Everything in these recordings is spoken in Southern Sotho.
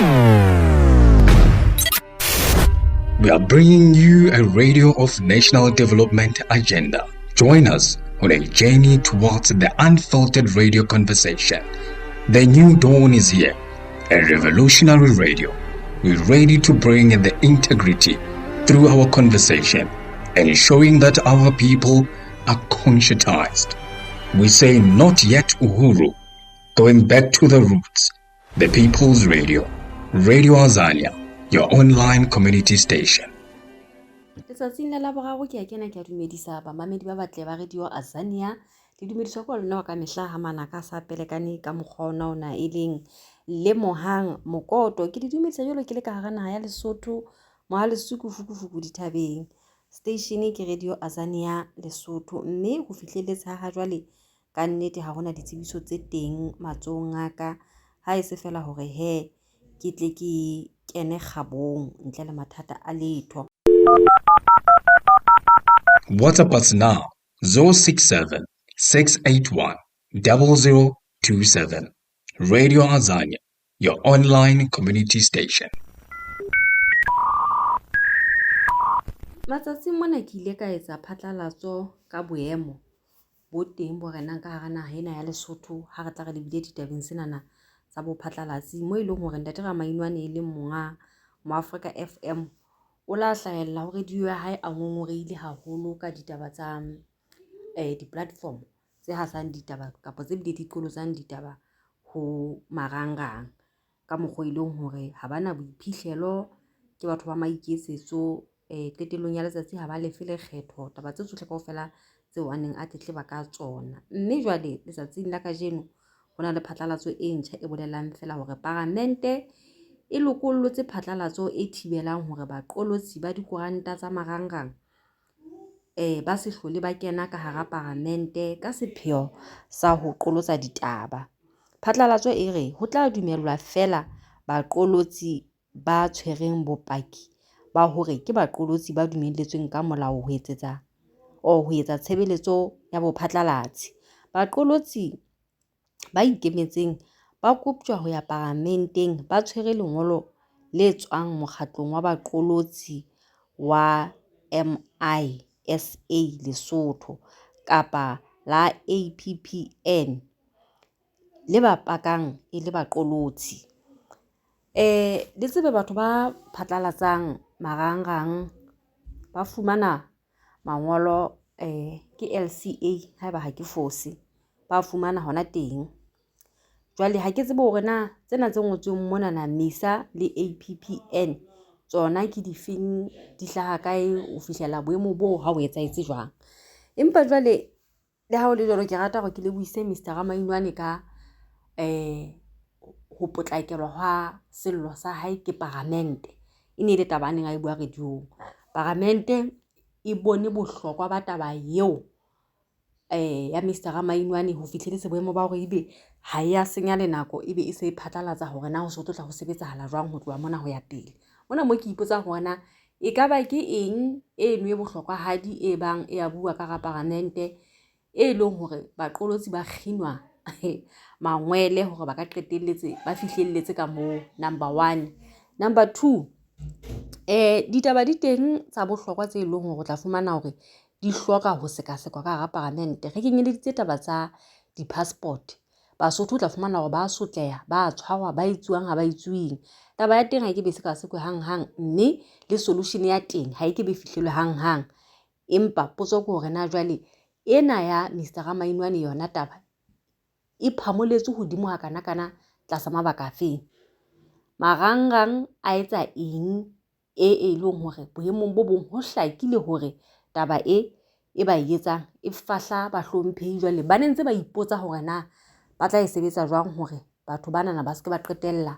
We are bringing you a radio of national development agenda. Join us on a journey towards the unfiltered radio conversation. The new dawn is here, a revolutionary radio. We're ready to bring the integrity through our conversation, ensuring that our people are conscientized. We say not yet Uhuru, going back to the roots. The People's Radio, Radio Azania, your online community station. Letsatsing la boraro ke a kena ke a dumedisa bamamedi ba batle ba Radio Azania le dumediswa ko lona ka mehla ha manaka sa pelekane ka mokgona ona e leng le mohang mokoto ke di dumedisa jolo ke le ka hara naha ya Lesotho moha lesuku fukufuku dithabeng station ke Radio Azania Lesotho mme ho fihleletsa ha jwale ka nnete ha hona ditsebiso tse teng matsong aka ha e se fela hore he ke tle ke kene kgabong ntle le mathata a letho. WhatsApp us now 067 681 0027. Radio Azania, your online community station. Matsatsing mona ke ile ka etsa phatlalatso ka boemo bo teng bo renang ka hara naha ena ya Lesotho ha re tla re lebile ditabeng senana tsa bo phatlalatsi mo ile hore ntate Ramainwane e leng monga mo Africa FM o la hlahella ho radio ya hae a ngongorehile haholo ka ditaba tsa di-platform tse hasang ditaba kapa tse bile di qolotsang ditaba ho marangrang ka mokgwa ileng hore ha bana boiphihlelo ke batho ba maiketsetso qetellong ya letsatsi ha ba lefe lekgetho taba tse tsohle kaofela tseo a neng a tletleba ka tsona mme jwale letsatsing la kajeno hona le phatlalatso e ntjha e bolelang fela hore parlamente e lokollotse phatlalatso e thibelang hore baqolotsi ba dikoranta tsa marangrang ba se hlole ba kena ka hara parlamente ka sepheo sa ho qolotsa ditaba. Phatlalatso e re ho tla dumellwa fela baqolotsi ba tshwereng bopaki ba hore ke baqolotsi ba dumelletsweng ka molao ho etsa tshebeletso ya bophatlalatsi. Baqolotsi ba ikemetseng ba koptjwa ho ya parlamenteng ba tshwere lengolo le tswang mokgatlong wa baqolotsi wa MISA Lesotho kapa la APPN le bapakang e le baqolotsi. Le tsebe batho ba phatlalatsang marangrang ba fumana mangolo ke LCA haeba ha ke fose ba fumana hona teng. Jwale ha ke tsebe hore na tsena tse ngotsweng mona na MISA le APPN tsona ke difeng di hlaha kae o fihlela boemo bo ha o etsahetse jwang. Empa jwale le ha o le jwalo ke rata hore ke lebohise Mr Ramainwane ka ho potlakelwa ha sello sa hae ke parlamente e ne le taba neng a e bua radiong. Parlamente e bone bohlokwa ba taba eo ya Mr Ramainwane ho fihleletsa boemo ba hore ebe ha ya senya le nako ebe e se e phatlalatsa hore na ho se tlo tla ho sebetsahala jwang ho tloha mona ho ya pele. Mona mo ke ipotsa hore na e ka ba ke eng e nwe bohlokwa hadi e bang e a bua ka parlamente e leng hore baqolotsi ba kginwa mangwele hore ba ka qetelletse ba fihlelletse ka moo. Number 1. Number 2, ditaba di teng tsa bohlokwa tse leng hore o tla fumana hore di hloka ho sekasekwa ka hara parlamente. Re kenyeleditse taba tsa di-passport. Basotho o tla fumana hore ba sotleha, ba tshwarwa, ba etsuwang ha ba etsuwing. Taba ya teng ha e ke be sekasekwe hang mme le solution ya teng ha e ke be fihlelwe hang. Empa potso ke hore na jwale ena ya Mr Ramainwane yona taba e phamoletswe hodimo ha kana tlasa mabaka afeng. Marangrang a etsa eng e leng hore boemong bo bong ho hlakile hore taba e ba etsang e fahla bahlomphehi. Jwale ba nentse ba ipotsa hore na ba tla e sebetsa jwang hore batho bana na ba se ke ba qetella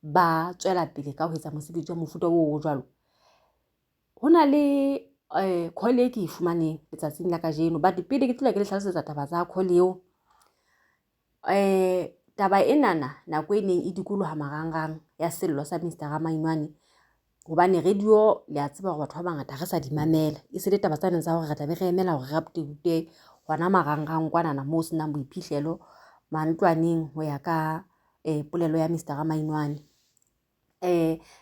ba tswela pele ka ho etsa mosebetsi wa mofuta o jwalo. Hona le call e ke e fumaneng letsatsing la kajeno but pele ke tlola ke le hlalosetsa taba tsa call eo. Taba enana nako e neng e dikoloha marangrang ya sello sa Mr Ramainwane hobane radio le a tseba hore batho ba bangata ha re sa di mamela e se le taba tsa neng tsa hore re tla be re emela hore re update hona marangrang kwana na mo senang boiphihlelo mantlwaneng ho ya ka polelo ya Mr Ramainwane.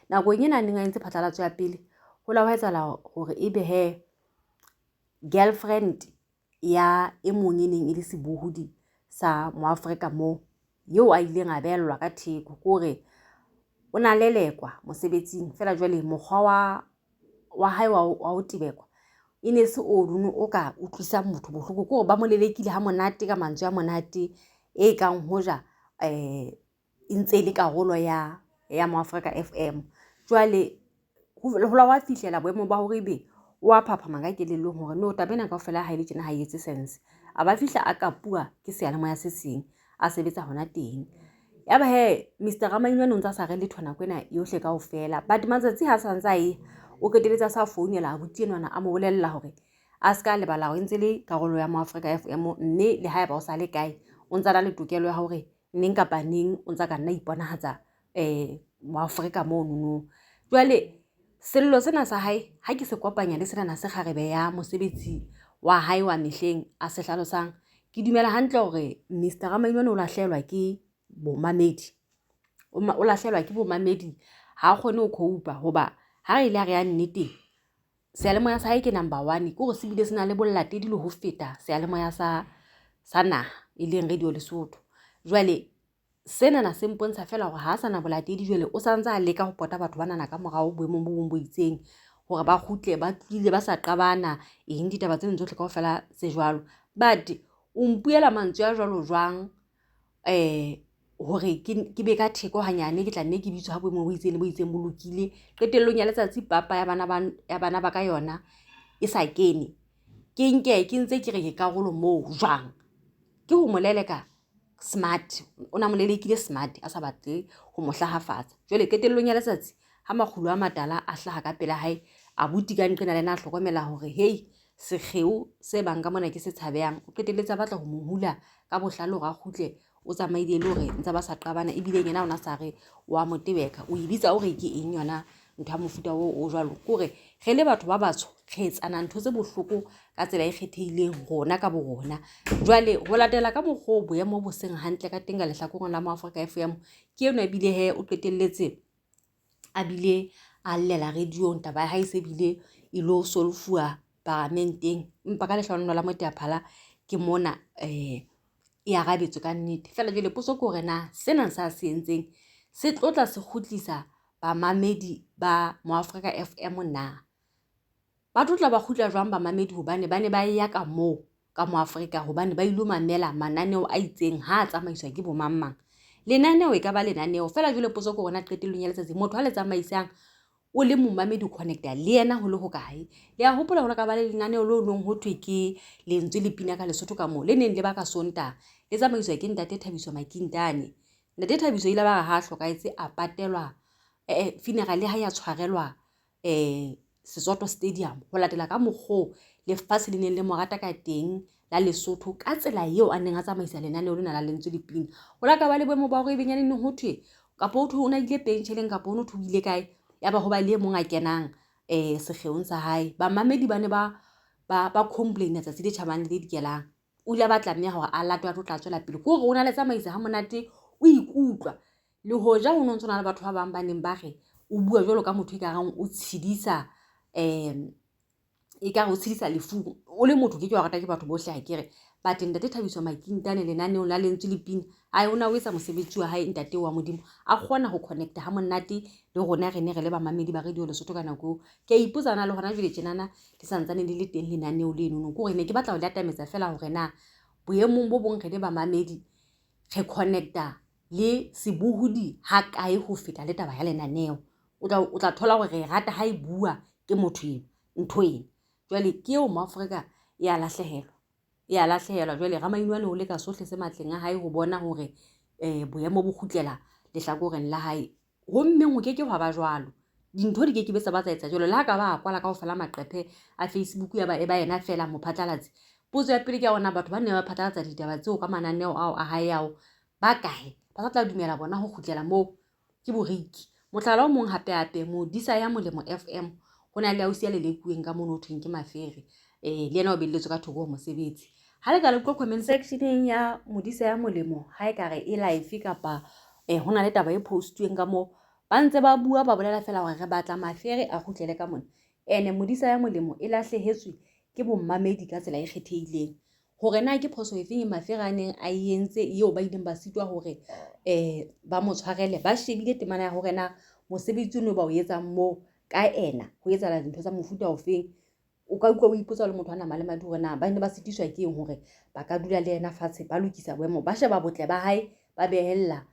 nakong ena neng a entse phatlalatso ya pele ho la ho etsahala hore ebe girlfriend ya e mong e neng e le sebohodi sa Moafrika mo eo a ileng a bellwa ka theko kore o na lelekwa mosebetsing fela jwale mokgwa wa hae wa ho tebekwa e ne se o o ka utlwisa motho bohloko kore ba mo lelekile ha monate ka mantswe a monate e kang hoja e ntse le karolo ya Moafrika FM. Jwale ho la wa fihlela boemo ba hore ebe wa phaphama ka kelellong hore no tabena kaofela ha ile tjena ha etse sense a ba fihla a kapua ke seyalemoya se seng a sebetsa hona teng. Yaba Mr. Ramanyuane o ntse a sa re letho nako ena yohle kaofela but matsatsi ha sa ntse o keteletsa sa founela abuti enwana a mo bolella hore a ska lebala ho ntse le karolo ya Moafrika FM mme le haeba o sa le kae o ntse a le tokelo ya hore neng kapa neng o ntse ka nna iponahatsa Moafrika mono. Jwale sello sena sa hae ha ke se kopanya le sena se kgarebe ya mosebetsi wa hae wa mehleng a se hlalosang ke dumela hantle hore Mr. Ramanyuane o lahlehelwa ke bomamedi o lahlehelwa ke bomamedi ha kgone ho cope hoba ha re ile re ya nnete seyalemoya sa hae ke number 1 ke hore se bile sena le bollatedi le ho feta seyalemoya sa naha e leng Radio Lesotho. Jwale sena na se mpontsha fela hore ha sana bolatedi jwale o santse a leka ho pota batho bana na ka morao boemong bo bo itseng hore ba khutle ba tlile ba sa qabana eng ditaba tseno tsohle kaofela se jwalo but o mpuela mantswe a jwalo jwang hore ke be ka theko hanyane ke tla nne ke bitswa ha boemo bo itseng le bo itseng bo lokile qetellong ya letsatsi papa ya bana ba ka yona e sa kene ke ntse ke re ke karolo moo jwang ke ho moleleka smart ona molelekile smart a sa batle ho mohlahafatsa. Jwale qetellong ya letsatsi ha makgulo a matala a hlaha ka pela hae abuti ka nqena le na hlokomela hore sekgeo se bang ka mona ke se tshabehang o qetelletsa batla ho mo hula ka bohlalo ga khutle o tsamaile le hore ntse ba sa qabana ebile yena ona sa re wa motebeka o ibitsa hore ke eng yona ntho ya mofuta o jwalo kore ge le batho ba batsho re etsana ntho tse bohloko ka tsela e kgethehileng rona ka bo rona. Jwale ho latela ka mokgwa boemo bo seng hantle ka teng ka lehlakoreng la Moafrika FM ke eno ebile o qetelletse a bile a llela radio taba ya hae se bile ilo solfuwa parlamenteng mpa ka lehlano la Moteaphala ke mona e arabetswe ka nnete fela jwale potso ke hore na sena sa se entseng se tlotla se khutlisa bamamedi ba Moafrika FM na ba tlotla ba khutla jwang bamamedi hobane ba ne ba ya ka moo ka Moafrika hobane ba ilo mamela mananeo a itseng ha tsamaiswa ke bomammang lenaneo e ka ba lenaneo fela jwale potso ke hore na qetellong ya letsatsi motho a le tsamaisang o le momamedi connecta le yena ho le ho kae le a hopola hore ka ba le lenaneo lo nong ho thwe ke lentswe le pina ka Lesotho ka moo le neng le ba ka Sontaha le tsamaiswa ke Ntate Thabiso Makintane. Ntate Thabiso ile ba ha hlokaetse a patelwa funeral ha ya tshwarelwa Sesotho Stadium ho latela ka mokgo lefatshe le neng le morata ka teng la Lesotho ka tsela eo a neng a tsamaisa lenaneo lena la lentswe le pina ho la ka ba le boemo ba hore e benyane ho thwe kapo ho thwe o na ile pensioneng kapo ho no thwe ile kae ya ba ho ba le mong a kenang sekgeong sa hae bamamedi ba ne ba complain tsatsi le tjhabang le dikelang o ile ba tlameha hore a latwa tla tswela pele ke hore o na le tsamaisa ha monate o ikutlwa le hoja ho no ntsona le batho ba bang ba neng ba re o bua jwalo ka motho e ka rang o tshidisa e ka go tshidisa lefu o le motho ke wa rata ke batho bohle ha kere but Ntate Thabiso Makintane lenaneo la lentswe le pina ai ona o etsa mosebetsi wa hae ntate wa modimo a kgona ho connecta ha monate le rona re ne re le bamamedi ba Radio Lesotho ka nako ke a ipotsana le hona jwale tjenana di santsane di le teng lenaneo leno ko re ne ke batla ho latametsa fela hore na boemong bo bong re le bamamedi re connecta le sebohodi ha kae ho feta le taba ya lenaneo o tla thola hore re rata ha e bua ke motho ntho ena jwale ke eo Moafrika ya lahlehelwa jwale Ramanyuane o le ka sohle se matleng a hae ho bona hore boemo bo khutlela lehlakoreng la hae ho mmeng ho keke hwa ba jwalo dintho di keke be sa batsa etsa jwalo le ha ka ba kwala kaofela maqephe a Facebook ya ba yena fela mophatlalatsi potso ya pele ke ona batho ba ne ba phatlalatsa ditaba tseo ka mananeo ao a hae ao ba kae ba sa tla dumela bona ho khutlela moo ke boriki mohlala o mong hape modisa ya Molemo FM ho na le ausi ya le lekuweng ka mono thweng ke Mafere le yena o belletswe ka thoko mosebetsi ha le ka le comment sectioneng ya modisa ya Molemo ha e ka re e live kapa hona le taba e postuweng ka mo ba ntse ba bua ba bolela fela hore re batla mafere a kgutlele ka mona ene modisa ya molemo e lahlehetswe ke bommamedi ka tsela e kgethehileng hore na ke phoso efeng mafere a neng a entse eo ba ileng ba sitwa hore ba mo tshwarele ba shebile temana ya hore na mosebetsi o ba o etsang mo ka ena ho etsahala dintho tsa mofuta ofeng o ka utlwa o ipotsa le motho a nama le madi hore na ba ne ba sitiswa ke eng hore ba ka dula le yena fatshe ba lokisa boemo ba sheba botle ba hae ba behella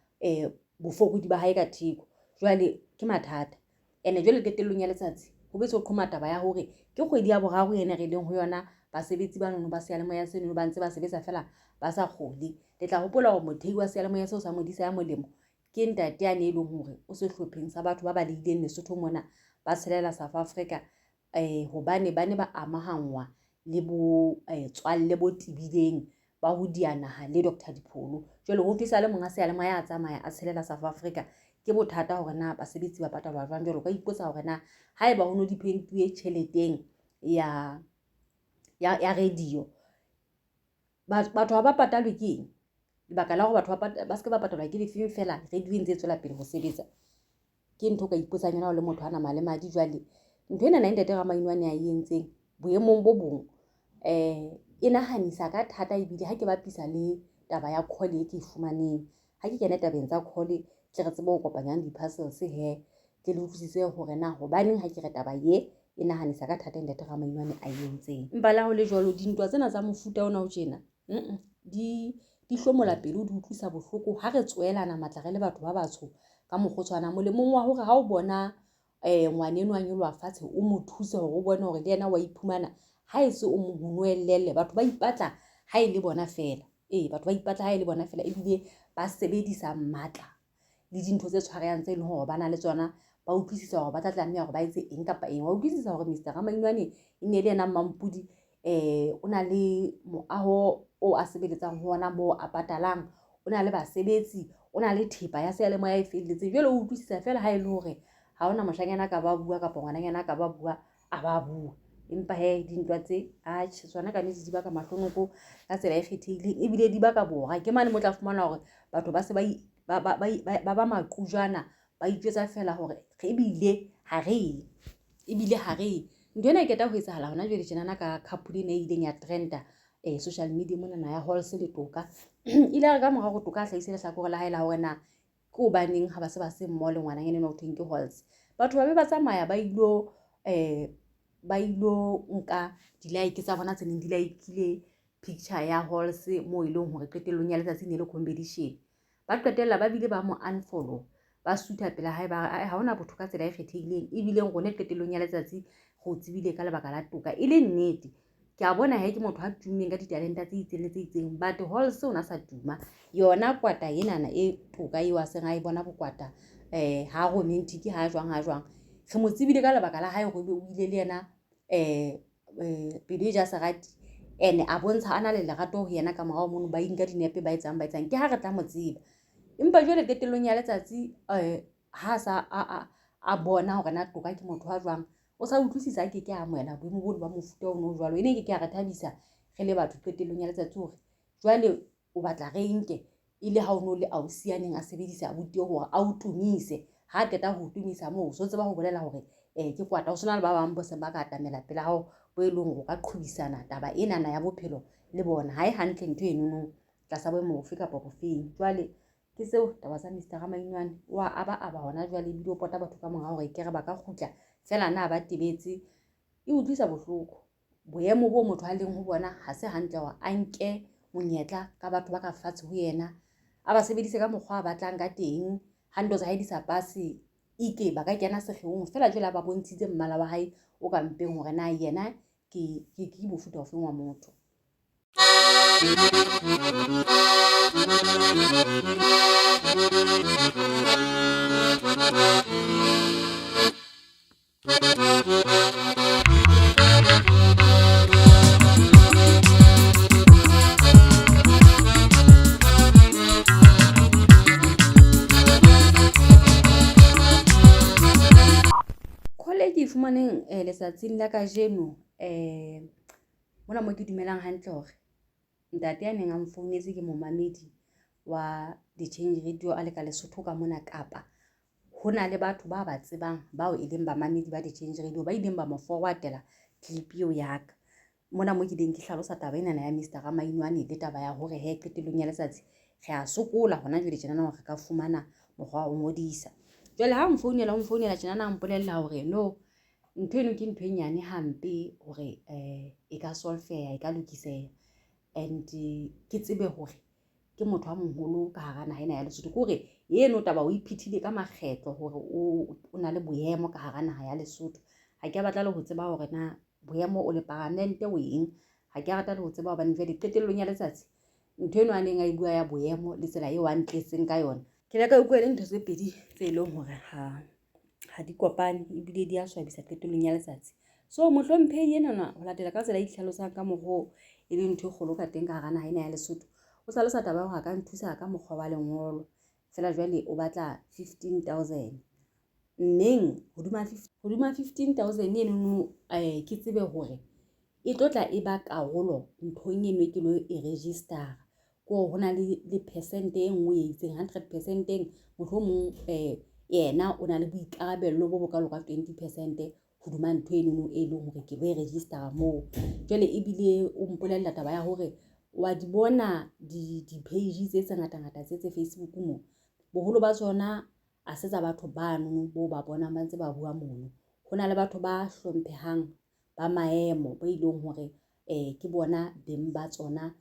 bofokodi ba hae ka theko jwale ke mathata ene jwale qetellong ya letsatsi ho be se ho qhoma taba ya hore ke kgwedi ya boraro ene re leng ho yona basebetsi ba nono ba seyalemoya seno ba ntse ba sebetsa fela ba sa kgole le tla hopola hore mothehi wa seyalemoya seo sa modisa ya molemo ke ntate yane e leng hore o sehlopheng sa batho ba balehileng Lesotho mona ba tshelela South Africa hobane ba ne ba amahanngwa le bo tswalle bo tibileng ba ho dianaha le Dr Dipholo jwale ho fisa le monga seyalemoya a tsamaya a tshelela South Africa ke bothata hore na basebetsi ba patalwa jwang jwalo ka ipotsa hore na haeba ho no di pentuwe tjheleteng ya radio batho ha ba patalwe ke eng lebaka la hore batho ba se ba patalwa ke difeng fela radio ntse tswela pele ho sebetsa ke ntho ka ipotsang yona le motho ana male madi jwale ntho ena ntate Ramainwane a entseng boemong bo bong e nahanisa ka thata ebile ha ke bapisa le taba ya call e ke fumaneng ha ke kena tabeng tsa call ke re tsebe ho kopanyang di-parcels he ke le utlwisise hore na hobaneng ha ke re taba ye e nahanisa ka thata ntate Ramainwane a entseng empa la ho le jwalo dintwa tsena tsa mofuta ona o tjena di hlomola pelo di utlwisa bohloko ha re tswelana matla re le batho ba batsho ka mokgotshwana molemong wa hore ha o bona ngwaneno a nyolwa fatshe o mo thuse hore o bone hore le yena wa iphumana ha e se o mo honoellele batho ba ipatla ha e le bona fela batho ba ipatla ha e le bona fela ebile ba sebedisa matla le dintho tse tshwarehang tse leng hore ba na le tsona ba utlwisisa hore ba tla tlameha hore ba etse eng kapa eng wa utlwisisa hore Mr Ramainwane e ne le yena Mampudi o na le moaho o a sebeletsang ho ona moo a patalang o na le basebetsi o na le thepa ya seyalemoya e felletseng jwale o utlwisisa fela ha e le hore ha ona moshanyana ka ba bua kapa ngwananyana ka ba bua a ba bua empa he dintwa tse tsona ka nnete di baka mahlonoko ka tsela e kgethehileng ebile di baka bora ke mane mo tla fumana hore batho ba se ba maqujana ba itjwetsa fela hore ebile ha re ntho ena e keta ho etsahala hona jwale tjenana ka couple ena e ileng ya trenda social media mona na ya Halls le Toka ile re ka mora go Toka a hlahise lehlakore la hae la hore na ke hobaneng ha ba se ba se mmo le ngwananyana ena ho thweng ke Halls batho ba be ba tsamaya ba ilo nka di-like tsa bona tse neng di like-ile picture ya Halls mo e leng hore qetellong ya letsatsi ne le competition ba qetella ba bile ba mo unfollow ba sutha pela hae ba ha hona botho ka tsela e kgethehileng ebile rona qetellong ya letsatsi go tsebile ka lebaka la Toka e le nnete ke a bona he ke motho a tummeng ka ditalenta tse itseng le tse itseng but Halls o na sa tuma yona kwata enana e Toka eo a seng a e bona bokwata ha romantic ha jwang re mo tsebile ka lebaka la hae hore o ile le yena pelo e ja serati ene a bontsha ana le lerato ho yena ka morao mono ba inka dinepe ba etsang ke ha re tla mo tseba empa jwale qetellong ya letsatsi ha sa a bona hore na Toka ke motho wa jwang o sa utlwisisa ke amohela boemo bono ba mofuta o no jwalo ene ke a re thabisa re le batho qetellong ya letsatsi hore jwale o batla re nke ile ha o no le ausianeng a sebedisa abuti hore a o tumise ha qeta ho tumisa moo so tseba ho bolela hore ke kwata ho sona le ba bang bo se ba ka atamela pela hao bo e leng ho ka qhubisana taba ena na ya bophelo le bona ha e hantle ntho eno tlasa boemo bofe kapa bofeng jwale ke seo taba tsa Mr Ramainwane wa aba hona jwale ebile o pota batho ka mora hore ke re ba ka kgutla fela na ba tebetse e utlwisa bohloko boemo bo motho a leng ho bona ha se hantle hore a nke monyetla ka batho ba ka fatshe ho yena a ba sebedise ka mokgwa a batlang ka teng ha ntho tsa hae di sa pase ike ba ka kena sekgeong fela jwale ba bontshitse mmala wa hae o ka mpeng hore na yena ke mofuta ofeng wa motho. Ke fumaneng letsatsing la kajeno mona mo ke dumelang hantle hore ntate ya neng a mfounetse ke momamedi wa di-change radio a le ka Lesotho ka mona Kapa ho na le batho ba ba tsebang bao e leng bamamedi ba di-Change Radio ba ileng ba mo forwardela clip eo ya ka mona mo ke ding ke hlalosa taba ena ya Mr. Ramainwane le taba ya hore he qetellong ya letsatsi re a sokola hona jwale tjena hore re ka fumana mokgwa wa ho ngodisa. Jwale ha mfounela tjena na mpolella hore no ntho eno ke ntho e nyane hampe hore e ka solveya e ka lokiseha and ke tsebe hore ke motho wa moholo ka hara naha ena ya Lesotho ke hore eno taba o iphethile ka makgetlo hore o na le boemo ka hara naha ya Lesotho. Ha ke batla le ho tseba hore na boemo o le permanente o eng, ha ke rata le ho tseba hobane jwale qetellong ya letsatsi ntho eno a neng a bua ya boemo le tsela eo a ntletseng ka yona ke la ka utlwa le ntho tse pedi tse leng hore ha di kopane ebile di a swabisa qetellong ya letsatsi. So mohlomphehi ena ho latela ka tsela e ihlalosang ka morao e le ntho e kgolo ka teng ka hara naha ena ya Lesotho. O hlalosa taba hore a ka nthusa ka mokgwa wa lengolo fela jwale o batla 15,000 mmeng hodima 15,000 eno ke tsebe hore e tlotla e ba karolo nthong eno ke lo e register ko hona le percent e nngwe e itseng 100% mohlomong yena o na le boikarabello bo bokalo ka 20% hodima ntho eno e leng hore ke lo e register moo. Jwale ebile o mpolella taba ya hore wa di bona di-page tse ngata tse Facebook mo boholo ba tsona a se tsa batho bano bo ba bona ba ntse ba bua mono. Hona le batho ba hlomphehang ba maemo ba ileng hore ke bona beng ba tsona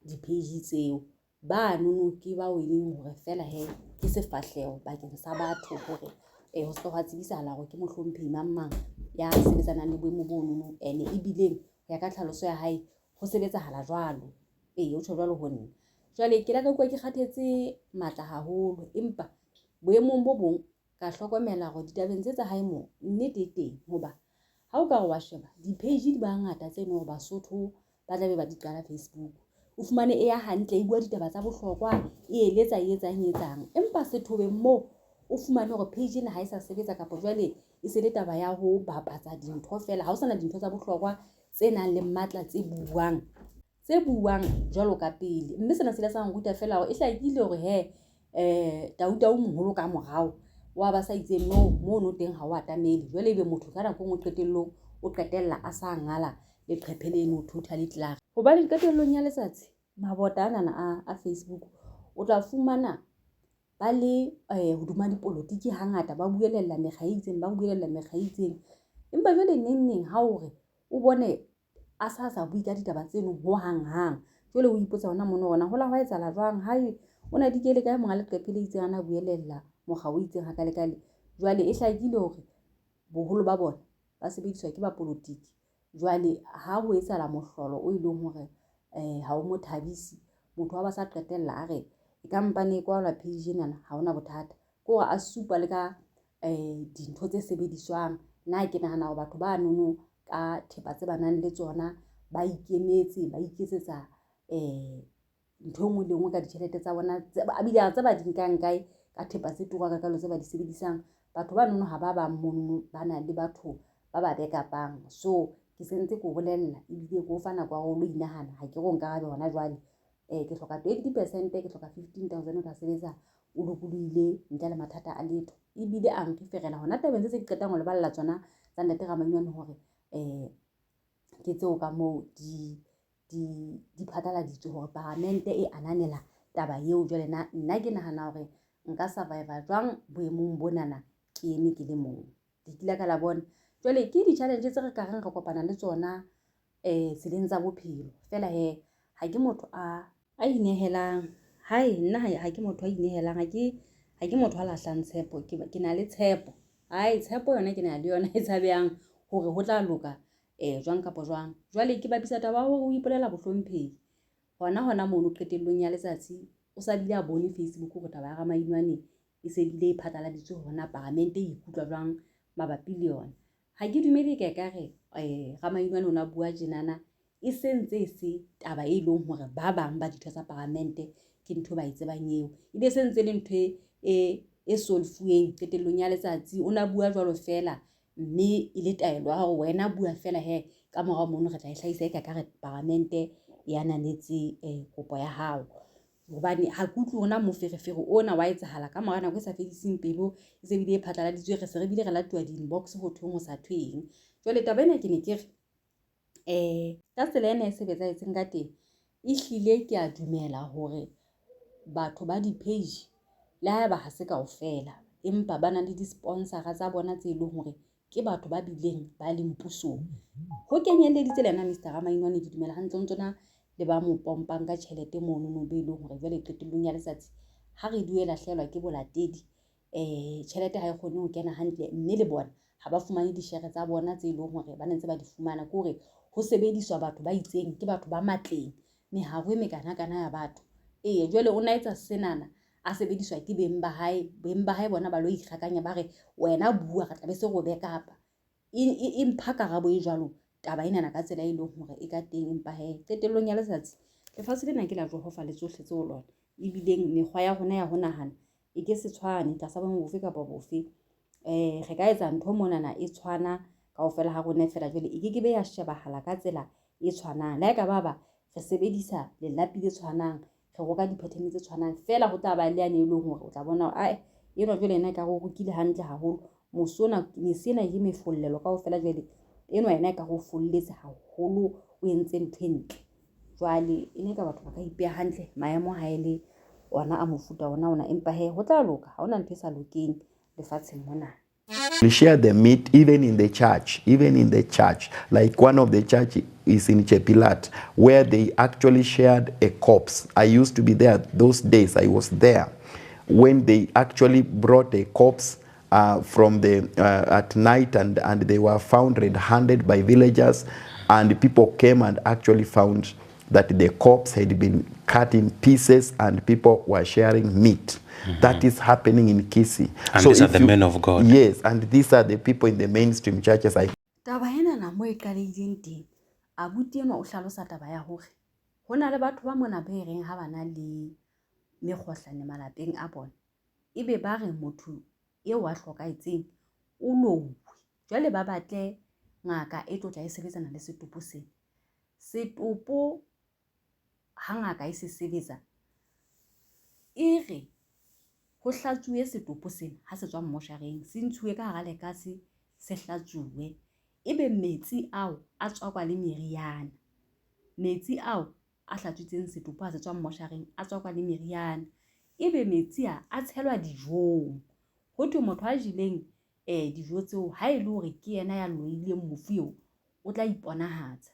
di-page tseo ba nono ke ba o ileng hore fela he ke sefahleho bakeng sa batho hore ho se ka tsebisahala hore ke mohlomphehi mang ya sebetsanang le boemo bono ene ebile ya ka tlhaloso ya hae ho sebetsahala jwalo o tjho jwalo ho nna. Jwale ke la ka utlwa ke kgathetse matla haholo empa boemong bo bong ka hlokomela hore ditabeng tse tsa hae mo nnete teng hoba ha o ka re wa sheba di-page di ba ngata tse no Basotho ba tla be ba di qala Facebook o fumane e ya hantle e bua ditaba tsa bohlokwa e eletsa e etsang empa sethobeng mo o fumane hore page ena ha e sa sebetsa kapa jwale e se le taba ya ho bapatsa dintho fela ha o sana dintho tsa bohlokwa tse nang le matla tse buang jwalo ka pele mme sena se la sa nruta fela hore e hlakile hore tau moholo ka morao wa ba sa itseng no teng ha wa tamele jwale ebe motho ka nako ngwe qetellong o qetella a sa ngala leqephe leno totally clear hobane qetellong ya letsatsi mabota ana a Facebook o tla fumana ba le hoduma dipolotiki hangata ba buelella mekga e itseng empa jwale neng ha hore o bone a sa bui ka ditaba tseno ho hang jwale o ipotsa hona mona hola ho etsahala jwang ha ona di kele ka monga leqephe le itseng ana buelella mokga o itseng ha kale jwale e hlakile hore boholo ba bona ba sebediswa ke ba politiki. Jwale ha ho etsahala mohlolo o ileng hore ha o mo thabisi motho wa ba sa qetella a re e ka mpane kwalwa page ena ha hona bothata ke hore a supa le ka dintho tse sebediswang nna ke nahana hore batho ba nono ka thepa tse ba nang le tsona ba ikemetse ba iketsetsa ntho engwe le engwe ka ditjhelete tsa bona tse ba di nkang kae ka thepa tse tura ka kalo tse ba di sebedisang batho ba nono ha ba bang mono ba na le batho ba ba back-upang. So ke sentse ko bolella ebile ko fa nako ya ho lo inahana ha ke go nka gabe hona jwale ke hloka 20% ke hloka 15,000 o tla sebetsa o lokolohile ntle le mathata a letho ebile a nkiferela hona tabeng tse ke qetang ho leballa tsona tsa Ntate Ramainwane hore ke tseo ka moo di phatlaladitswe hore parlamente e ananela taba eo jwale nna ke nahana hore nka survive jwang boemong bonana ke eme ke le mong di kila ka la bona jwale ke di-challenge tse re ka reng re kopana le tsona tseleng tsa bophelo fela he ha ke motho a inehelang nna ha ke motho a inehelang ha ke motho a lahlang tshepo ke na le tshepo tshepo yona ke na le yona e tshabehang hore ho tla loka jwang kapa jwang. Jwale ke bapisa taba hore o ipolela bohlomphehi hona mono qetellong ya letsatsi o sa bile a bone Facebook hore taba ya Ramainwane e se bile e phatlaladitswe hona parlamente e ikutlwa jwang mabapi le yona. Ha ke dumele ka re Ramainwane ona bua tjenana e sentse se taba e leng hore ba bang ba ditho tsa parlamente ke ntho ba itsebang eo ile sentse le ntho e solfueng qetellong ya letsatsi ona bua jwalo fela mme ile taelo ya hore wena bua fela he ka morao mono re tla e hlahisa ka re parlamente ya nanetse kopo ya hao. hobane ha ke utlwe hona moferefere ona wa etsahala ka mora nako e sa fediseng pelo e se bile e phatlaladitswe re se re bile re latuwa di-inbox ho thweng ho sa thweng. Jwale taba ena ke ne ke re ka tsela ena e sebetsa etseng ka teng ehlile ke a dumela hore batho ba di-page le haeba ha se kaofela empa ba na le di-sponsor-a tsa bona tse leng hore ke batho ba bileng ba leng pusong. Ho kenyeleditse le yena Mr. Ramainwane, ke dumela hantle ntsona le ba mo pompang ka tjhelete mono no be leng hore jwale qetellong ya letsatsi ha re duwe lahlehelwa ke bolatedi tjhelete ha e kgone ho kena hantle, mme le bona ha ba fumane di-share tsa bona tse leng hore ba ntse ba di fumana ke hore ho sebediswa batho ba itseng ke batho ba matleng meharo e mekana ya batho. Jwale o na etsa senana a sebediswa ke beng ba hae bona ba lo ikgakanya ba re wena bua ka tlabe se go beka apa e mpha karabo e jwalo taba ena ka tsela e leng hore e ka teng, empa qetellong ya letsatsi lefatshe lena ke la Jehova le tsohle tseo lona ebileng mekgwa ya rona ya ho nahana e ke se tshwane tlasa boemo bofe kapa bofe. Re ka etsa ntho monana e tshwana kaofela ha rona fela jwale e ke be ya shebahala ka tsela e tshwanang le ka baba re sebedisa lelapi le tshwanang, re roka di-pattern tse tshwanang fela ho tla ba le yane e leng hore o tla bona eno jwale ena ka go rokile hantle haholo mosona mesena ke mefollelo kaofela jwale eno yena ka go folletse haholo o entse ntho e ntle. Jwale ene ka batho ba ka ipeha hantle maemo ha ele ona a mofuta ona empa ho tla loka ha hona ntho e sa lokeng lefatsheng mona. We share the meat even in the church, like one of the church is in Chepilat where they actually shared a corpse. I used to be there those days. I was there when they actually brought a corpse from the at night and they were found red-handed by villagers, and people came and actually found that the corpse had been cut in pieces and people were sharing meat. That is happening in Kisii. And so these are the men of God. Yes, and these are the people in the mainstream churches. Taba ena na mo e qalehileng teng abuti eno o hlalosa taba ya hore ho na le batho ba mona ba reng ha bana le mekgohlane malapeng a bona ebe ba re motho eo a hlokaetseng o lowe jwale ba batle ngaka e tlo tla e sebetsana le setopo sena. Setopo ha ngaka e se sebetsa e re ho hlatsuwe setopo sena ha se tswa moshareng se ntshuwe ka hara lekase se hlatsuwe ebe metsi ao a tswakwa le meriana, metsi ao a hlatsutseng setopo ha se tswa moshareng a tswakwa le meriana ebe metsi a tshelwa dijong. Ho thwe motho a jileng dijo tseo ha e le hore ke yena ya loileng mofu eo o tla iponahatsa.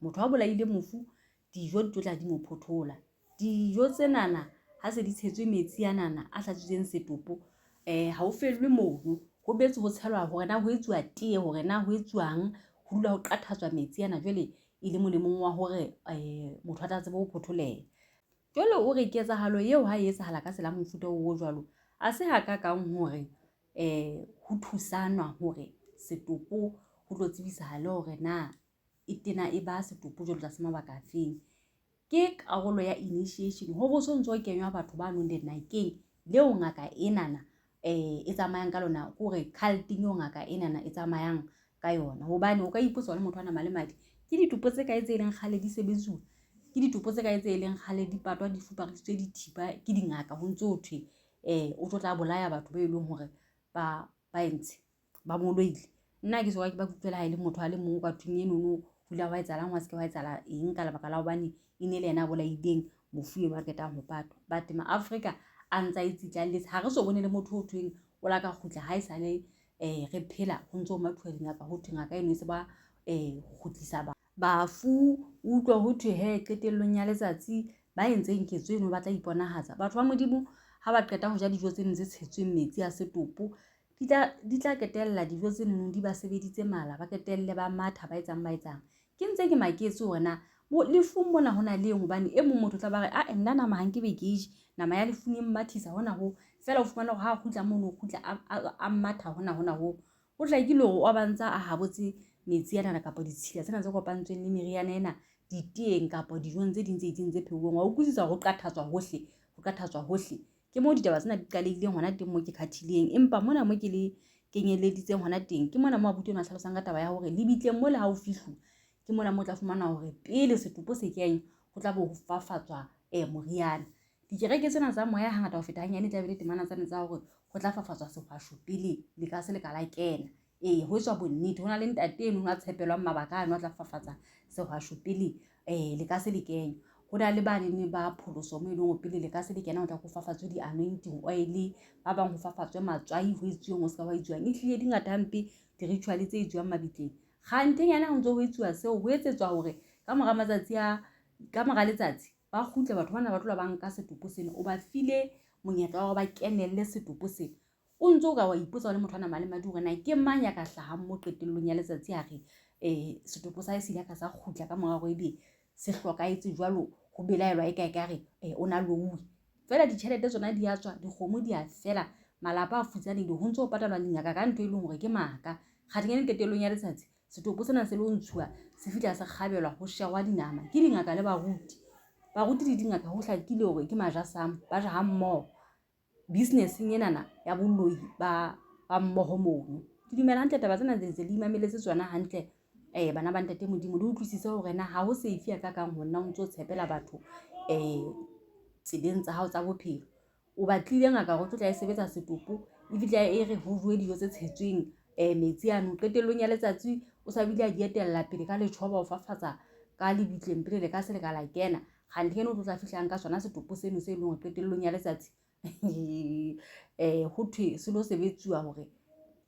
Motho a bolaile mofu dijo di tla di mo phothola dijo tsenana ha se di tshetswe metsi anana a hlatsutseng setopo ha o fellwe mono ho betse ho tshelwa hore na ho etsuwa tee hore na ho etsuwang ho dula ho qathatswa metsi ana jwale e le molemong wa hore motho a tla tsebe ho photholeha. Jwale o re ketsahalo eo ha e etsahala ka tsela mofuta o jwalo a se hakakang hore ho thusanwa hore setopo ho tlo tsebisahala hore na e tena e ba setopo jwalo tla se mabaka afeng. Ke karolo ya initiation ho bo so ntso o kenywa batho ba nong lenakeng leo ngaka enana e tsamayang ka lona hore culting yo ngaka enana e tsamayang ka yona hobane o ka ipotsa le motho ana malemadi ke ditupo tse ka etseleng khale di sebetsuwa ke ditupo tse ka etseleng khale di patwa di fuparisitswe dithipa ke dingaka ho ntso thwe o tlo tla bolaya batho ba ileng hore ba entse ba moloile. Nna ke soka ke ba kutlwela ha ile motho a le mong ka thweng eno no hula wa etsalang wa se ke wa etsala eng ka lebaka la hobane ine le yena bolaileng mofu e ba ketang ho patwa but Africa a ntsa itsitlaletse ha re so bone le motho ho thweng o la ka khutla ha isale re phela ho ntso mathuwa dingaka ho thwe ngaka eno e se ba khutlisa bafu utlwa ho thwe qetellong ya letsatsi ba entseng ketso eno ba tla iponahatsa. Batho ba modimo ha ba qeta ho ja dijo tse ntse tshetsweng metsi a setopo di tla ketella dijo tse neng di ba sebeditse mala ba ketelle ba matha ba etsang ke ntse ke maketse hore na lefung mona hona le eng hobane e mong motho tla ba re nna nama ha nke be ke je nama ya lefung e mmathisa hona ho fela o fumana hore ha a khutla mono o khutla a matha hona ho tla ke le hore o bantsa a habotse metsi ana kapa ditshila tsena tse kopantsweng le meriana ena diteng kapa dijong tse ding tse itseng tse pheuweng wa utlwisisa ho qathatswa hohle ke mo ditaba tsena di qalehileng hona teng mo ke khathileng empa mona mo ke le kenyeleditseng hona teng ke mona mo abuti ona hlalosang ka taba ya hore le bitleng mo le ha o fihlu ke mona mo tla fumana hore pele setopo se kenya ho tla bo ho fafatswa moriana. Dikereke tsena tsa moya hangata ho feta hanyane tla be le temana tsane tsa hore ho tla fafatswa sehwasho pele le ka se le ka la kena. Ho etswa bonnete, ho na le ntate eno a tshepelwang mabaka ano a tla fafatsa sehwasho pele le ka se le kenya. Ho na le banene ba pholoso mo e leng hore pele le ka se le kena o tla go fafatswe di-anointing oil, ba bang ho fafatswe matswai ho etsuweng ho ska wa etsuwang. Ehlile di ngata hampe di-ritual tse etsuwang mabitleng. Kgantenyana ho ntso ho etsuwa seo ho etsetswa hore ka mora letsatsi ba kgutle batho bana ba tlola ba nka setopo sena, o ba file monyetla wa hore ba kenelle setopo sena. O ntso ka wa ipotsa le motho ana malemadi hore na ke mang ya ka hlahang mo qetellong ya letsatsi a re setopo sa se ile ka sa kgutla ka mora hore ebe se hlokaetse jwalo ho belaelwa e kae ka re o na louwe. Fela ditjhelete tsona di a tswa, dikgomo di a fela, malapa a futsanile, ho ntso ho patalwa dingaka ka ntho e leng hore ke maka. Kgatheng qetellong ya letsatsi setopo sena se lo ntshuwa se fihla se kgabelwa ho shehwa dinama ke dingaka le baruti di dingaka ho hlakile hore ke majasam ba ja ha mmoho business-eng enana ya boloi ba mmoho mono. Ke dumela hantle taba tsena tse le imameletse tsona hantle bana ba ntate Modimo, di utlwisise hore na ha ho safe ya ka kang ho nna o ntso tshepela batho tseleng tsa hao tsa bophelo. O batlile ngaka go tla e sebetsa setopo e fitla e re ho ruwe dijo tse tshetsweng metsi ano qetellong ya letsatsi o sa bile a di etella pele ka lethoba o fafatsa ka lebitleng pele le ka se le ka la kena. Kganthe o tla fihlang ka sona setopo seno se leng qetellong ya letsatsi ho thwe se lo sebetsuwa hore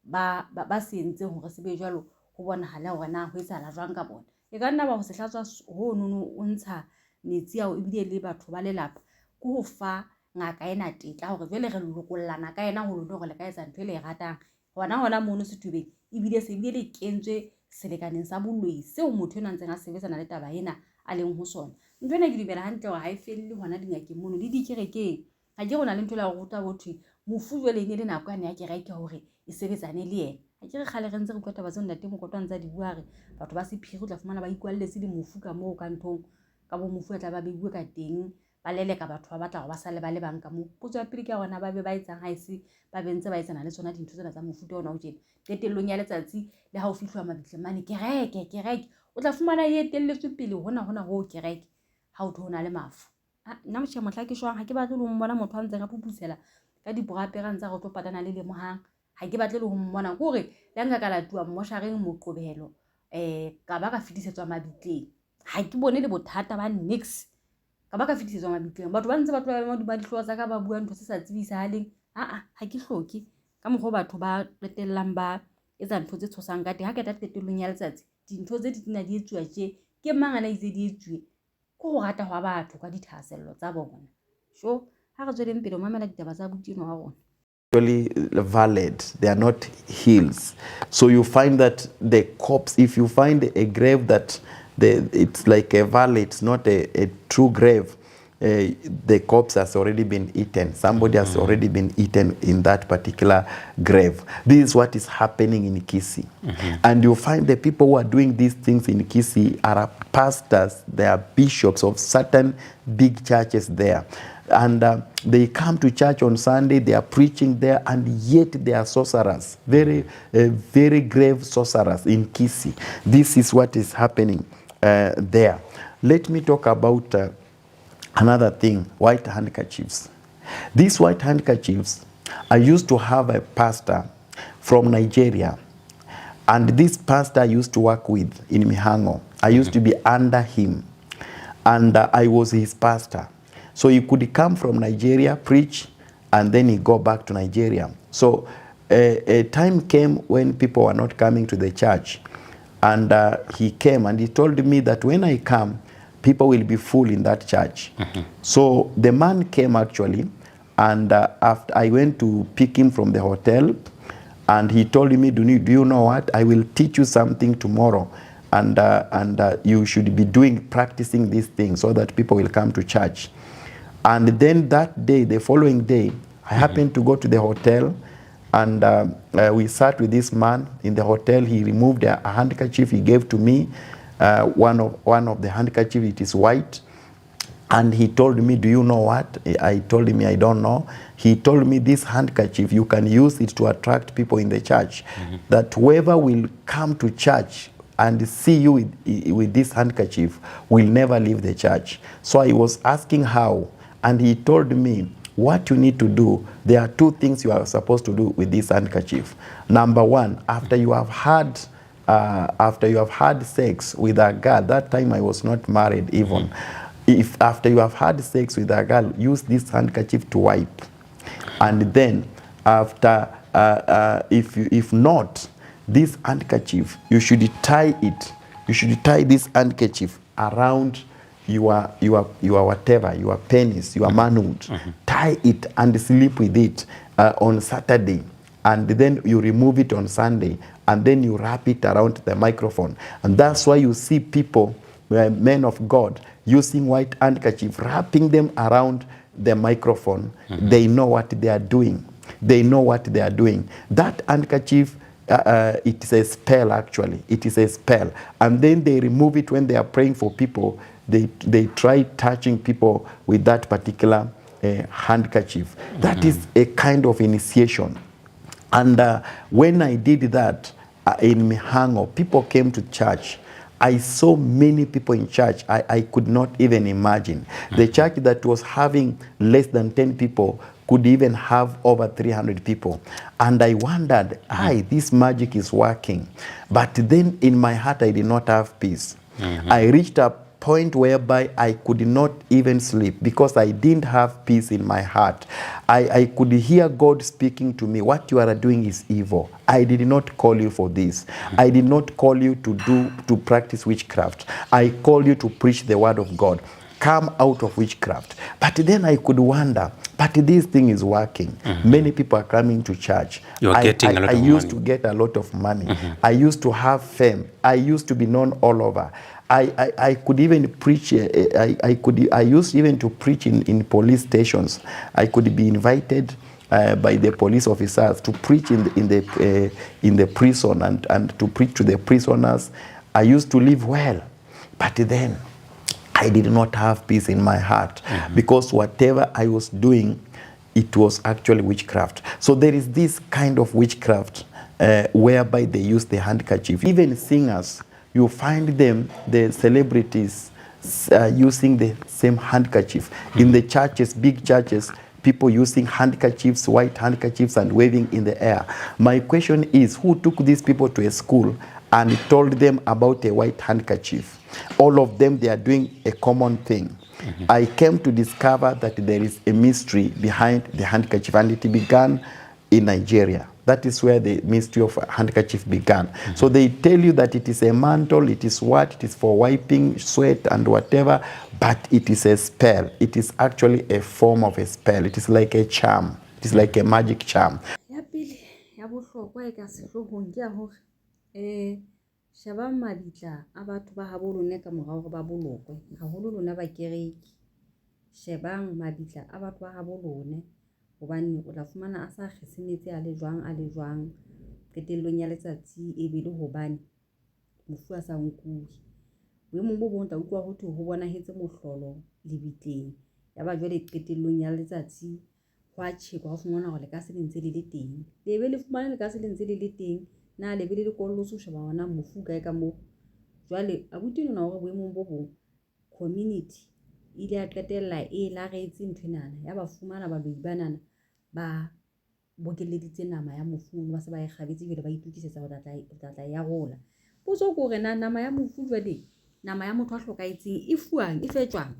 ba sentse hore se be jwalo ho bonahala hore na ho etsahala jwang ka bona. E ka nna ba ho se hlatswa ho nono o ntsha metsi ao ebile le batho ba lelapa ke ho fa ngaka ena tetla hore jwale re lokollana ka ena ho lona hore le ka etsa ntho e le e ratang hona mono sethubeng ebile se bile le kentswe selekaneng sa boloi seo motho ena ntseng a sebetsana le taba ena a leng ho sona. Ntho ena ke dumela hantle hore ha e felle hona dingakeng mono le dikerekeng. Ha ke rona le ntho la go ruta bothwe mofu jwale ne le nako yane ya kereke hore e sebetsane le yena. Ha ke re kgale re ntse re taba tseo ntate Mokotwana ntse a di bua re batho ba sephiri o tla fumana ba ikwalletse le mofu ka moo ka nthong ka bo mofu tla ba beiwe ka teng ba leleka batho ba batla go ba sale ba le bang ka moo. Potso ya pele ke gona ba be ba etsang ha ese ba bentse ba etsana le tsona dintho tsena tsa mofuta ona o tjena. Qetellong ya letsatsi le ha o fihlwa mabitleng mane kereke o tla fumana e etelletswe pele hona ho kereke ha o thona le mafu. Nna motjha mohla ke shwang ha ke batle le ho mmona motho a ntseng a pupusela ka diborapera ntse re tlo patana le mohang. Ha ke batle le ho mmona kore la nka ka la tuwa mmoshareng Moqobelo ka ba ka fetisetswa mabitleng. Ha ke bone le bothata ba nix ka ba ka fetisetswa mabitleng. Batho ba ntse ba tlola ba dihloho tsa ka ba bua ntho se sa tsibisahaleng. Ha ke hloke ka mokgwa batho ba qetellang ba etsa ntho tse tshosang ka teng. Ha ke tla qetellong ya letsatsi dintho tse di tsena di etsuwa tje ke mang ana itse di etsuwe ko go rata hwa batho ka dithasello tsa bona. So ha re tsweleng pele o mamela ditaba tsa botino wa rona. Actually valid, they are not hills. So you find that the corpse, if you find a grave that it's like a valley, it's not a true grave, the corpse has already been eaten. Somebody has already been eaten in that particular grave. This is what is happening in Kisii. And you find the people who are doing these things in Kisii are pastors, they are bishops of certain big churches there. And they come to church on Sunday, they are preaching there, and yet they are sorcerers, very grave sorcerers in Kisii. This is what is happening there. Let me talk about another thing, white handkerchiefs. These white handkerchiefs, I used to have a pastor from Nigeria, and this pastor I used to work with in Mihango. I used to be under him, and I was his pastor. So he could come from Nigeria, preach, and then he go back to Nigeria. So a time came when people were not coming to the church, and he came and he told me that when I come, people will be full in that church. So the man came actually, and after I went to pick him from the hotel, and he told me, do you know what? I will teach you something tomorrow, and you should be practicing these things so that people will come to church. And then that day, the following day, I happened to go to the hotel, and we sat with this man in the hotel. He removed a handkerchief he gave to me. One of the handkerchief, it is white. And he told me, do you know what? I told him, I don't know. He told me, this handkerchief, you can use it to attract people in the church. That whoever will come to church and see you with this handkerchief will never leave the church. So I was asking how, and he told me, what you need to do, there are two things you are supposed to do with this handkerchief. Number one, after you have had sex with a girl, that time I was not married even. If after you have had sex with a girl, use this handkerchief to wipe. And then after, if not, this handkerchief, you should tie it. You should tie this handkerchief around your whatever, your penis, your manhood. Tie it and sleep with it on Saturday. And then you remove it on Sunday. And then you wrap it around the microphone. And that's why you see people, men of God, using white handkerchief, wrapping them around the microphone. They know what they are doing. They know what they are doing. That handkerchief, it is a spell actually. It is a spell. And then they remove it when they are praying for people. They try touching people with that particular handkerchief. That is a kind of initiation. And when I did that in Mihango, people came to church. I saw many people in church I could not even imagine. The church that was having less than 10 people could even have over 300 people. And I wondered, this magic is working. But then in my heart, I did not have peace. I reached a point whereby I could not even sleep because I didn't have peace in my heart. I could hear God speaking to me, what you are doing is evil. I did not call you for this. I did not call you to practice witchcraft. I call you to preach the word of God. Come out of witchcraft. But then I could wonder, but this thing is working. Many people are coming to church. You're getting a lot of money. I used to get a lot of money. I used to have fame. I used to be known all over. I could even preach. I used even to preach in police stations. I could be invited by the police officers to preach in the prison and to preach to the prisoners. I used to live well, but then I did not have peace in my heart because whatever I was doing, it was actually witchcraft. So there is this kind of witchcraft whereby they use the handkerchief. Even singers, you find them, the celebrities, using the same handkerchief. In the churches, big churches, people using handkerchiefs, white handkerchiefs, and waving in the air. My question is, who took these people to a school and told them about a white handkerchief? All of them, they are doing a common thing. I came to discover that there is a mystery behind the handkerchief, and it began in Nigeria. That is where the mystery of handkerchief began. So they tell you that it is a mantle, it is what? It is for wiping sweat and whatever, but it is a spell. It is actually a form of a spell. It is like a charm. It is like a magic charm. Ya pele ya bohlokwa e ka sehloohong ke ya hore sheba mabitla a batho ba habo lone ka morao hore ba bolokwe haholo lona ba kereki. Shebang mabitla a batho ba habo lone hobane o tla fumana a sa kgesemetse a le jwang qetellong ya letsatsi e be le hobane mofu a sa nkuwe boemong bo bong tla utlwa ho thwe ho bonahetse mohlolo lebitleng ya ba jwale qetellong ya letsatsi ho a tjhekwa ho fumana hore le ka se lentse le le teng le be le fumana le ka se lentse le le teng na le be le kolloso sheba hona mofu kae ka mo jwale abuti nna hore boemong bo bong community ile ya qetella e la retse ntwenana ya ba fumana ba banana ba bokeleditse nama ya mofu ba se ba e kgabetse jwale ba itukisetsa ho tlatla ya rola potso ko re na nama ya mofu jwale nama ya motho a hlokaetseng e fuwang e fetjwang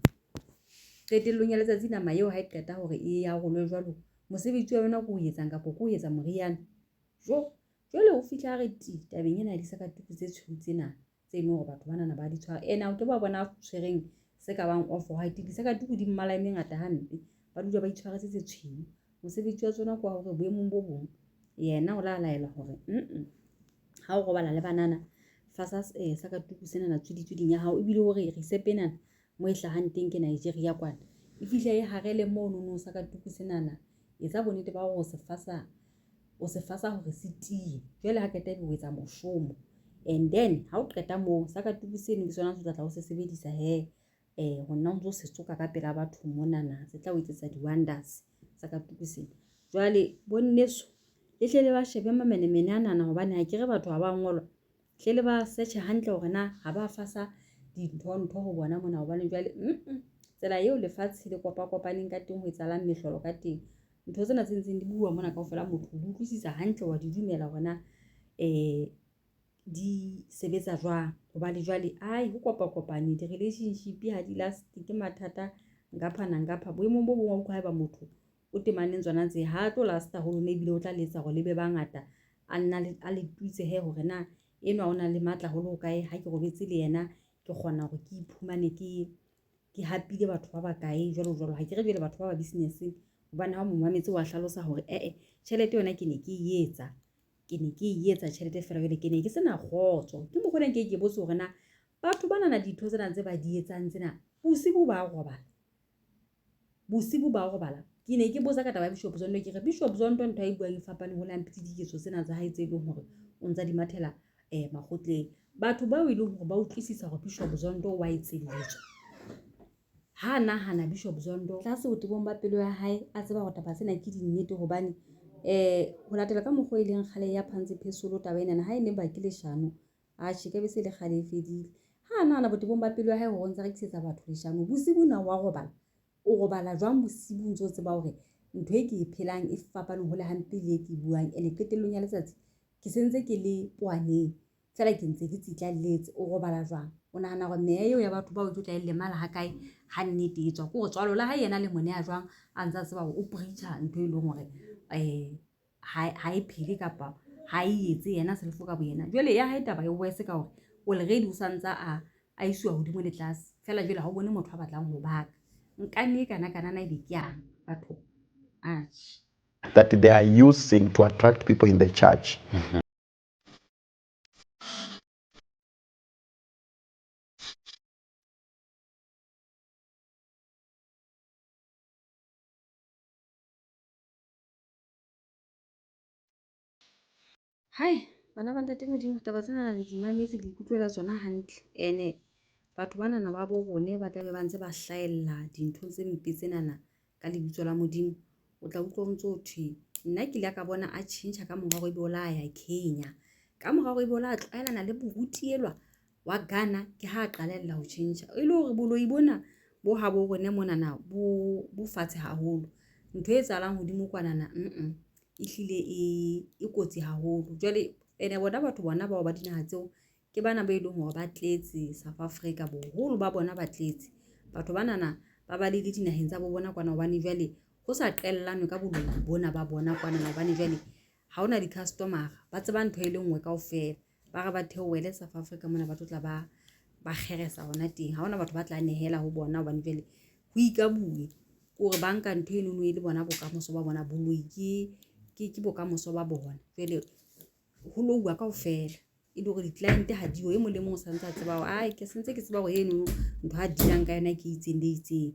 qetellong ya letsatsi nama eo ha e qeta hore e ya rolwe jwalo mosebetsi wa yona ko ho etsang kapo ko ho etsa moriana jwale ho fihla re tabeng ena di saka tuku tse tshwitsena tse no hore batho bana ba di tshwara ena o ke ba bona tshwereng se ka bang off white di saka tuku di mmala e mengata hampe ba dula ba itshwaretse tse tshweu mosebetsi wa tsona kwa hore boemong bo bong yena o la laela hore ha o robala le banana fasa saka tuku sena na tswiditswiding ya hao ebile hore re sepenana mo e hlahang teng ke Nigeria kwana e fihla e harele mo no saka tuku sena na etsa bonnete ba ho se fasa hore se tie jwale ha qeta ho etsa moshomo and then ha o qeta mo saka tuku seno ke sona se tla o se sebedisa ho nna ntse se tsoka ka pela batho monana se tla o etsetsa di wonders saka tuku seno jwale bonneso le hle le ba shebe mamenemene anana hobane ha ke re batho ba ngolwa hle le ba search hantle hore na ha ba fasa dintho ho bona mona hobane jwale tsela eo lefatshe le kopaneng ka teng ho etsalang mehlolo ka teng ntho tsena tse ntseng di bua mona kaofela motho o utlwisisa hantle wa di dumela hore na di sebetsa jwang hobane jwale ho kopane di-relationship ha di last ke mathata ngapha boemong bo bongwe utlwa haeba motho o temaneng tsona tse ha tlo lasta ho lona ebile o tla letsa hore le be bangata a le tuitse hore na enwa o na le matla ho lo kae ha ke robetse le yena ke kgona hore ke iphumane ke hapile batho ba bakae jwalo ha ke re jwale batho ba business hobane ha mo mametse wa hlalosa hore tjhelete yona ke ne ke etsa tjhelete fela jwale ke ne ke sena kgotso ke mo kgoneng ke botse hore na batho bana na ditho tsena tse ba di etsang tsena bosibu ba robala ke ne ke botsa ka taba ya Bishop Zondo ke re Bishop Zondo ntho e buang fapane ho lampitse diketso tsena tsa hae tse leng hore o ntsa di mathela makgotleng batho ba o ileng hore ba utlwisisa hore Bishop Zondo wa etselletswa ha nahana Bishop Zondo tlase botebong ba pelo ya hae a tseba hore taba tsena ke dinnete hobane ho latela ka mokgwa ileng kgale ya phantse phesolo taba ena ha ene ba ke leshano a shike be se le kgale fedile ha nahana botebong ba pelo ya hae ho ntse re kisetsa batho leshano bosibu na wa robala jwang bosibu ntse o tseba hore ntho e ke e phelang e fapane ho le hampe le ke buang ene qetellong ya letsatsi ke sentse ke le poaneng fela ke ntse ke tsitlalletse o robala jwang o nahana hore meya eo ya batho ba o tla ile mala ha kae ha nnete etswa ke hore tswalo la ha yena le mone ya jwang a ntse a tseba hore o preacher ntho e leng hore ha e phele kapa ha e etse yena selfo ka boyena jwale ya hae taba e wese ka hore already o santsa a iswa hodimo le tlase fela jwale ha o bone motho a batlang ho baka nkane kana na ebe ke yang batho that they are using to attract people in the church. Bana ba ntate Modimo taba tsena di mametse di ikutlwela tsona hantle ene batho bana na ba bo bone ba tla be ba ntse ba hlaella dintho tse mpe tsenana ka lebitso la Modimo o tla utlwa o ntse o thwe nna ke ile ka bona a change ka morao e bola ya Kenya ka morao e bola a tloelana le bohutielwa wa Ghana ke ha qalella ho change e le hore boloi bona bo ha bo rone mona na bo fatshe haholo ntho e tsalang hodimo kwanana ehlile e kotsi haholo jwale ene bona batho bona bao ba dinaha tseo ke bana ba ileng hore ba tletse South Africa boholo ba bona ba tletse batho bana na ba ba le dinaheng tsa bo bona kwana hobane jwale ho sa qellanwe ka boloi bona ba bona kwana hobane jwale ha ona di-customer ba tseba ntho e le nngwe kaofela ba re ba theohele South Africa mona ba tla ba kgeresa hona teng ha ona batho ba tla nehela ho bona hobane jwale ho ikabue hore banka ntho e nngwe le bona bokamoso ba bona boloi ke bokamoso ba bona jwale ho lo bua kaofela e le hore di-client ha diyo e mong le mong o santse a tseba hore ke sentse ke tseba hore eno ntho ha dilang ka yona ke itseng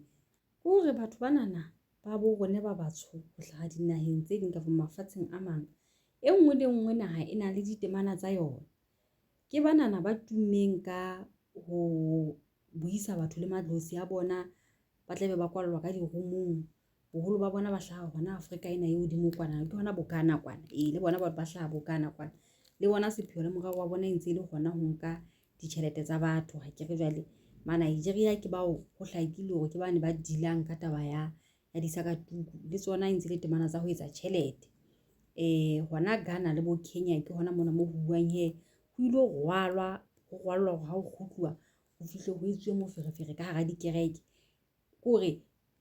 hore batho banana ba bo rone ba batsho ho hlaha dinaheng tse ding ka mafatsheng a mang e nngwe le nngwe naha e na le ditemana tsa yona ke banana ba tummeng ka ho buisa batho le madlosi a bona ba tla be ba kwallwa ka dirumong boholo ba bona ba hlaha hona Afrika ena e hodimo kwana ke hona bokana kwana le bona ba hlaha bokana kwana le bona sepheo le morao wa bona ntse le hona ho nka ditjhelete tsa batho ha ke re jwale ma Nigeria ke bao ho hlakile hore ke bane ba dilang ka taba ya disakatuku le tsona ntse le temana tsa ho etsa tjhelete hona Ghana le bo Kenya ke hona mona mo ho buang ho ile ho rwalwa hore ha o kgutluwa ho fihle ho etswe moferefere ka hara dikereke hore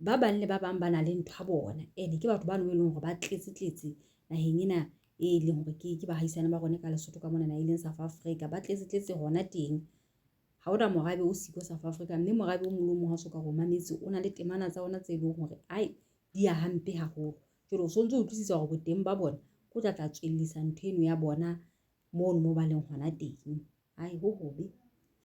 ba bang le ba bang ba na le ntho a bona ke batho ba neng hore ba tletse naheng ena e leng hore ke bahaisane ba rona ka Lesotho ka mona na ileng South Africa ba tletse hona teng ha ona morabe o siko South Africa mme morabe o mong ha soka go mametse o na le temana tsa ona tse leng hore di ya hampe haholo jwale o sontso o tlisa hore boteng ba bona go tla tswellisa ntho eno ya bona mo ba leng hona teng ho hobe